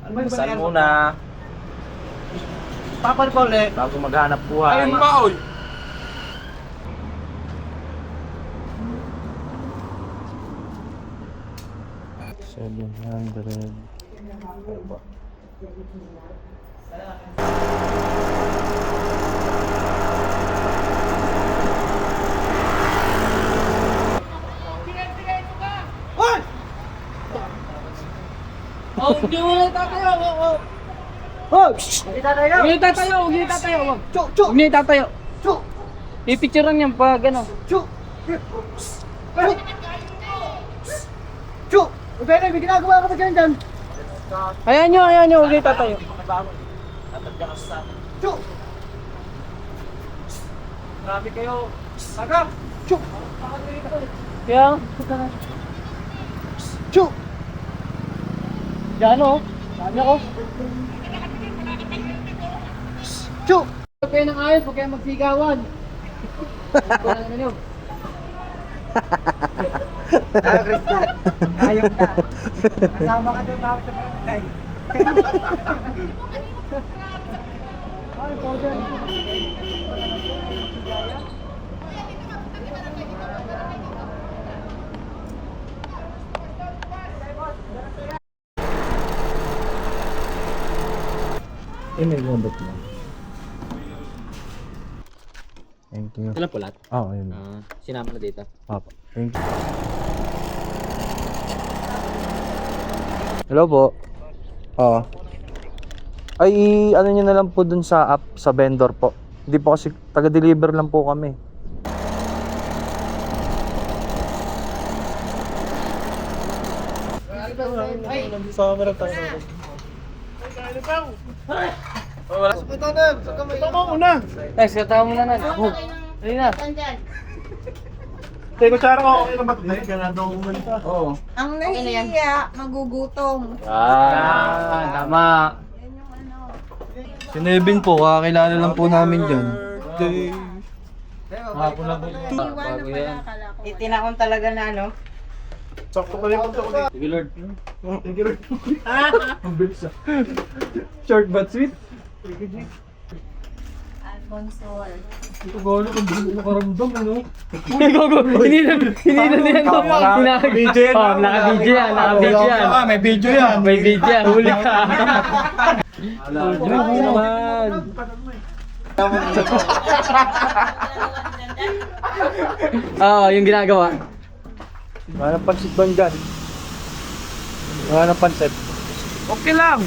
Dasal muna. Papal pa ulit. Bago maghanap buhay. Ayun ba, oy? Hoy! Oh, hindi mo na tatayo. Hoy! Huwag niyo tatayo, huwag niyo tatayo. Chuk! Chuk! Huwag niyo tatayo. Chuk! Pipicturean niyan pag ano. Chuk! Chuk! Chuk! Pwede, may ginagawa ka pa dyan. Ayan nyo, huwag niyo tatayo. Chuk! Grabe kayo. Agam! Chuk! Kaya, Chuk! yan o. Sabi ako. Chuk! Huwag kayo ng ayos, huwag kayo magsigawan. Ayaw ka. Kasama ka doon bakit sa barangay. Ay, powder. May gundot mo. Thank you. Ito lang pulat? Oo, yun. Sinama na dito. Papa. Thank you. Hello po. Oo. Ay, ano nyo na lang po dun sa app, sa vendor po. Hindi po kasi, taga-deliver lang po kami. Ito mo muna. Guys, katawa mo na na. Ayun na. Teko, tsara ko. Okay naman. Ganado ko kumanta. Oo. Ang nahihiya, magugutom. Tama. Si Nevin po, kakilala lang po namin dyan. Hapon lang po. Iwan na pala akala ko. Itinaon talaga na ano. Sakto pa rin punta ko dito. Sige Lord. Thank you, Lord. Ang bilis ah. Short but sweet. Alfonsol. Ito gano'n kung hindi mo nakaramdam, ano? Hindi na yan. Video yan. Naka-video yan. Naka-video yan. May video yan. May video yan. Huli ka. Joke naman. Oo, yung ginagawa. Wala nang pansit ba dyan? Wala nang pansit. Okay lang.